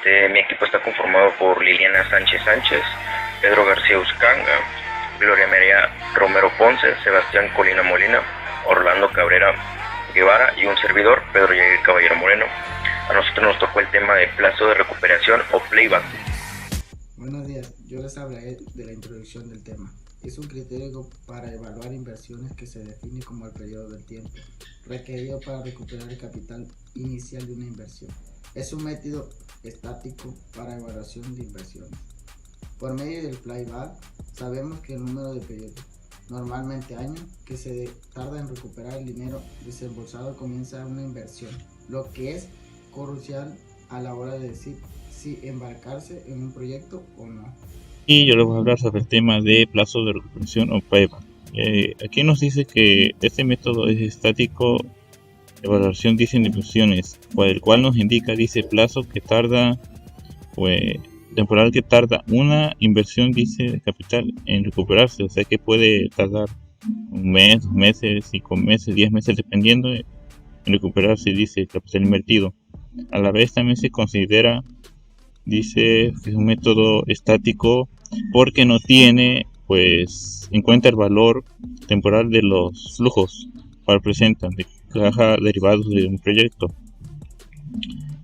Mi equipo está conformado por Liliana Sánchez Sánchez, Pedro García Uscanga, Gloria María Romero Ponce, Sebastián Colina Molina, Orlando Cabrera Guevara y un servidor, Pedro Yair Caballero Moreno. A nosotros nos tocó el tema de plazo de recuperación o playback. Buenos días, yo les hablaré de la introducción del tema. Es un criterio para evaluar inversiones que se define como el periodo del tiempo requerido para recuperar el capital inicial de una inversión. Es un método estático para evaluación de inversiones. Por medio del playback, sabemos que el número de periodos, normalmente años, que se tarda en recuperar el dinero desembolsado comienza una inversión, lo que es crucial a la hora de decir si embarcarse en un proyecto o no. Y yo les voy a hablar sobre el tema de plazo de recuperación o payback. Aquí nos dice que este método es estático, evaluación dice inversiones, por el cual nos indica, dice plazo que tarda, pues temporal que tarda una inversión, dice de capital en recuperarse, o sea que puede tardar un mes, 2 meses, 5 meses, 10 meses, dependiendo en recuperarse, dice el capital invertido. A la vez también se considera, dice que es un método estático porque no tiene pues en cuenta el valor temporal de los flujos que presentan de caja derivados de un proyecto,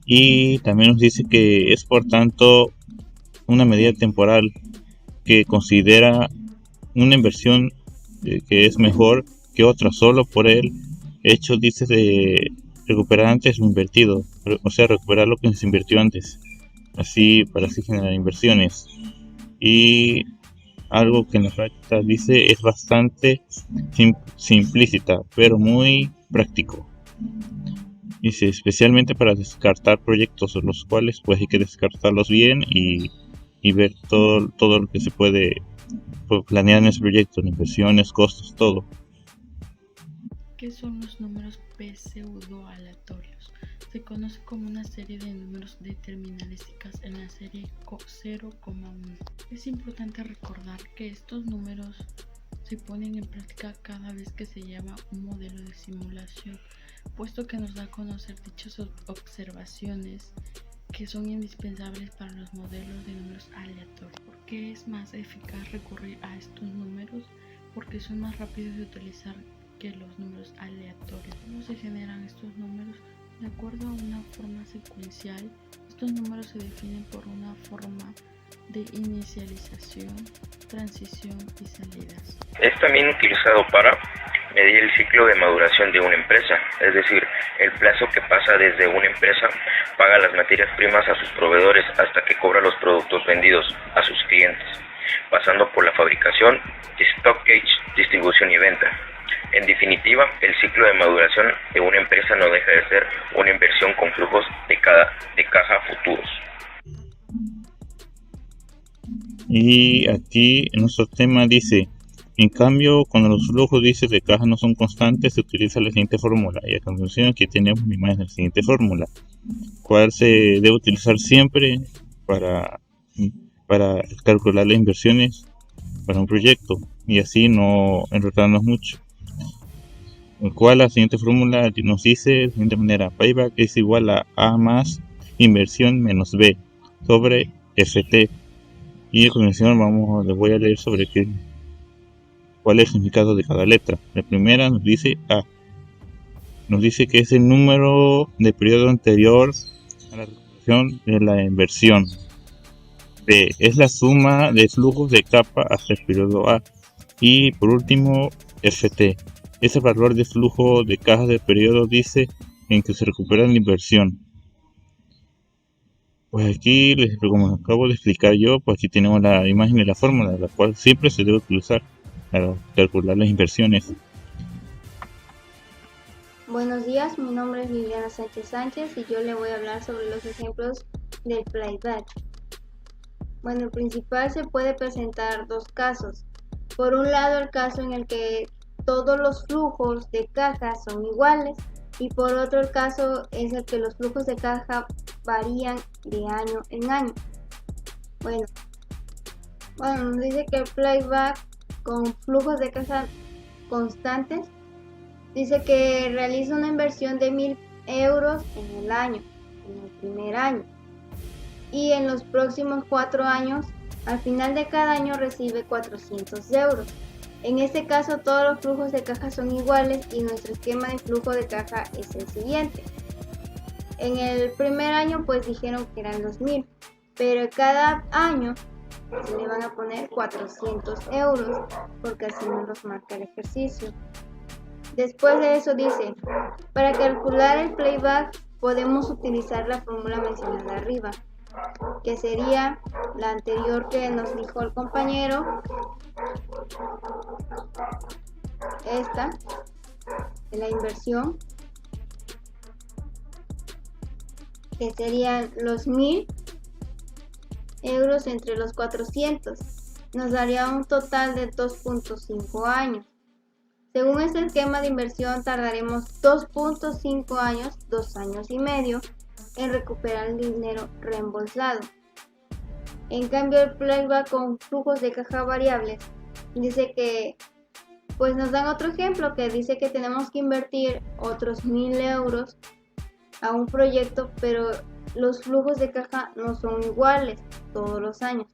y también nos dice que es por tanto una medida temporal que considera una inversión que es mejor que otra solo por el hecho, dice, de recuperar antes lo invertido, o sea, recuperar lo que se invirtió antes, así para así generar inversiones. Y algo que en la práctica dice es bastante simplícita, pero muy práctico. Dice, especialmente para descartar proyectos, los cuales pues hay que descartarlos bien y ver todo lo que se puede planear en ese proyecto, inversiones, costos, todo. ¿Qué son los números pseudoaleatorios? Se conoce como una serie de números determinísticas en la serie 0,1. Es importante recordar que estos números se ponen en práctica cada vez que se llama un modelo de simulación, puesto que nos da a conocer dichas observaciones que son indispensables para los modelos de números aleatorios. ¿Por qué es más eficaz recurrir a estos números? Porque son más rápidos de utilizar que los números aleatorios. ¿Cómo se generan estos números? De acuerdo a una forma secuencial, estos números se definen por una forma de inicialización, transición y salidas. Es también utilizado para medir el ciclo de maduración de una empresa, es decir, el plazo que pasa desde una empresa paga las materias primas a sus proveedores hasta que cobra los productos vendidos a sus clientes, pasando por la fabricación, stockage, distribución y venta. En definitiva, el ciclo de maduración de una empresa no deja de ser una inversión con flujos de caja futuros. Y aquí en nuestro tema dice, en cambio, cuando los flujos, dice, de caja no son constantes, se utiliza la siguiente fórmula. Y a continuación aquí tenemos una imagen de la siguiente fórmula, cual se debe utilizar siempre para calcular las inversiones para un proyecto y así no enredarnos mucho. El cual la siguiente fórmula nos dice de la siguiente manera: payback es igual a A más inversión menos B sobre FT. Y a continuación les voy a leer sobre cuál es el significado de cada letra. La primera nos dice A. Nos dice que es el número de periodo anterior a la recuperación de la inversión. B es la suma de flujos de capa hasta el periodo A. Y por último, FT es el valor de flujo de caja de periodo, dice, en que se recupera la inversión. Pues aquí, como acabo de explicar yo, pues aquí tenemos la imagen de la fórmula, la cual siempre se debe utilizar para calcular las inversiones. Buenos días, mi nombre es Liliana Sánchez Sánchez y yo le voy a hablar sobre los ejemplos del playback. Bueno, el principal se puede presentar dos casos. Por un lado, el caso en el que todos los flujos de caja son iguales, y por otro el caso es el que los flujos de caja varían de año en año. Bueno, nos dice que el playback con flujos de caja constantes dice que realiza una inversión de 1.000 euros en el año, en el primer año. y en los próximos 4 años, al final de cada año recibe 400 euros. En este caso todos los flujos de caja son iguales y nuestro esquema de flujo de caja es el siguiente. En el primer año pues dijeron que eran 2.000, pero cada año se le van a poner 400 euros porque así nos los marca el ejercicio. Después de eso dice, para calcular el playback podemos utilizar la fórmula mencionada arriba, que sería la anterior que nos dijo el compañero, esta, de la inversión, que serían los 1.000 euros entre los 400, nos daría un total de 2.5 años. Según este esquema de inversión tardaremos 2.5 años, 2 años y medio, en recuperar el dinero reembolsado. En cambio el playback con flujos de caja variables dice que, pues nos dan otro ejemplo que dice que tenemos que invertir otros 1.000 euros a un proyecto, pero los flujos de caja no son iguales todos los años.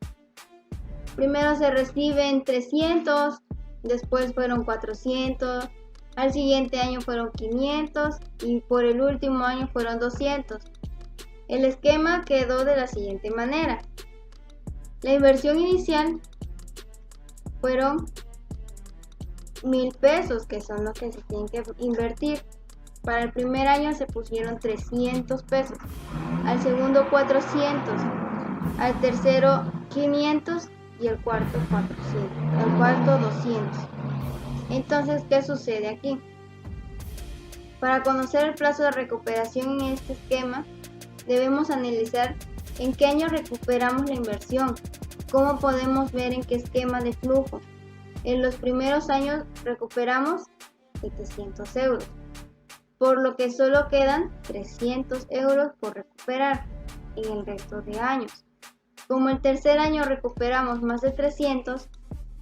Primero se reciben 300, después fueron 400, al siguiente año fueron 500 y por el último año fueron 200. El esquema quedó de la siguiente manera. La inversión inicial fueron 1.000 pesos, que son los que se tienen que invertir. Para el primer año se pusieron 300 pesos, al segundo 400, al tercero 500 y el cuarto 400, el cuarto 200. Entonces, ¿qué sucede aquí? Para conocer el plazo de recuperación en este esquema, debemos analizar en qué año recuperamos la inversión, cómo podemos ver en qué esquema de flujo. En los primeros años recuperamos 700 euros, por lo que solo quedan 300 euros por recuperar en el resto de años. Como el tercer año recuperamos más de 300,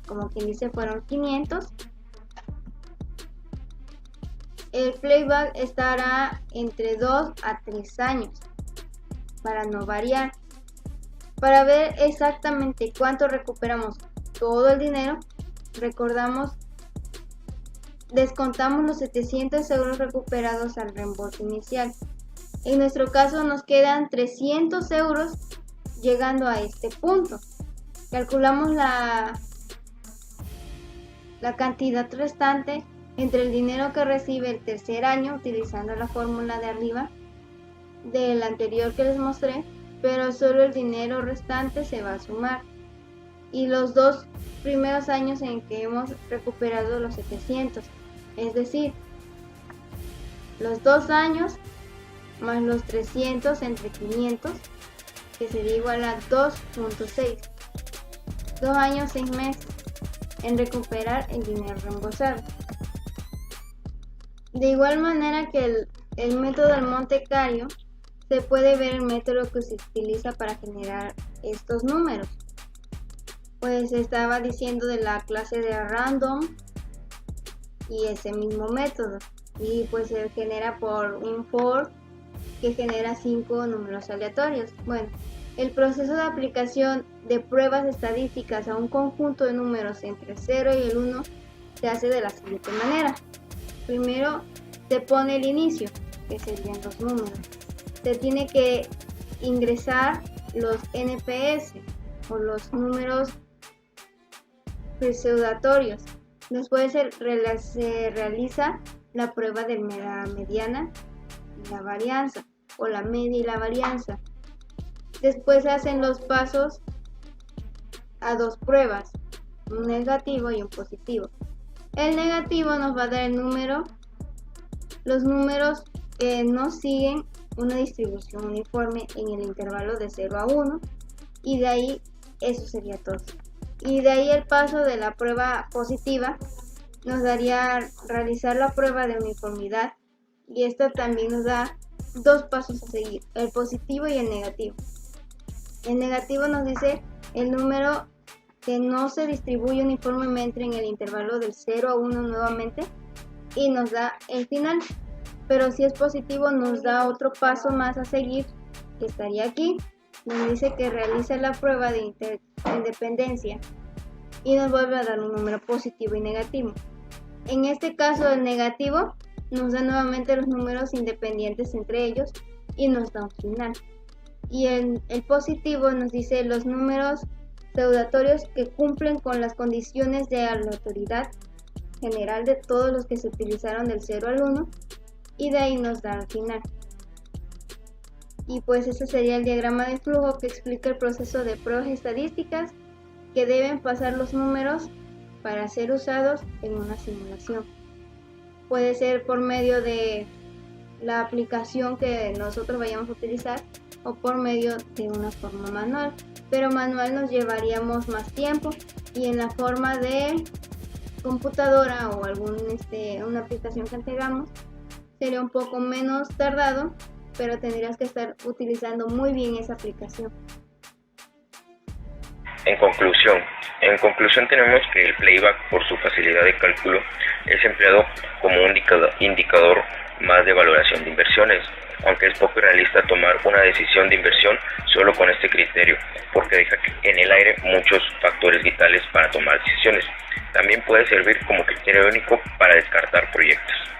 como quien dice fueron 500, el playback estará entre 2 a 3 años, para no variar. Para ver exactamente cuánto recuperamos todo el dinero, descontamos los 700 euros recuperados al reembolso inicial. En nuestro caso nos quedan 300 euros llegando a este punto. Calculamos la cantidad restante entre el dinero que recibe el tercer año utilizando la fórmula de arriba del anterior que les mostré, pero solo el dinero restante se va a sumar y los 2 primeros años en que hemos recuperado los 700, es decir, los 2 años más los 300 entre 500, que sería igual a 2.6, 2 años 6 meses en recuperar el dinero reembolsado. De igual manera que el método del Monte Carlo, se puede ver el método que se utiliza para generar estos números. Pues estaba diciendo de la clase de random y ese mismo método, y pues se genera por un for que genera 5 números aleatorios. Bueno, el proceso de aplicación de pruebas estadísticas a un conjunto de números entre el 0 y el 1 se hace de la siguiente manera. Primero se pone el inicio, que serían los números. Se tiene que ingresar los NPS o los números pseudatorios. Después se realiza la prueba de la mediana y la varianza, o la media y la varianza. Después se hacen los pasos a 2 pruebas, un negativo y un positivo. El negativo nos va a dar el número, los números que no siguen una distribución uniforme en el intervalo de 0 a 1, y de ahí eso sería todo. Y de ahí el paso de la prueba positiva nos daría realizar la prueba de uniformidad, y esto también nos da 2 pasos a seguir, el positivo y el negativo. El negativo nos dice el número que no se distribuye uniformemente en el intervalo del 0 a 1 nuevamente, y nos da el final. Pero si es positivo nos da otro paso más a seguir, que estaría aquí, donde dice que realiza la prueba de independencia y nos vuelve a dar un número positivo y negativo. En este caso el negativo nos da nuevamente los números independientes entre ellos y nos da un final. Y el positivo nos dice los números pseudatorios que cumplen con las condiciones de aleatoriedad general de todos los que se utilizaron del 0 al 1 y de ahí nos da el final. Y pues ese sería el diagrama de flujo que explica el proceso de pruebas estadísticas que deben pasar los números para ser usados en una simulación. Puede ser por medio de la aplicación que nosotros vayamos a utilizar o por medio de una forma manual, pero manual nos llevaríamos más tiempo y en la forma de computadora o una aplicación que tengamos sería un poco menos tardado, pero tendrías que estar utilizando muy bien esa aplicación. En conclusión tenemos que el playback, por su facilidad de cálculo, es empleado como un indicador más de valoración de inversiones, aunque es poco realista tomar una decisión de inversión solo con este criterio, porque deja en el aire muchos factores vitales para tomar decisiones. También puede servir como criterio único para descartar proyectos.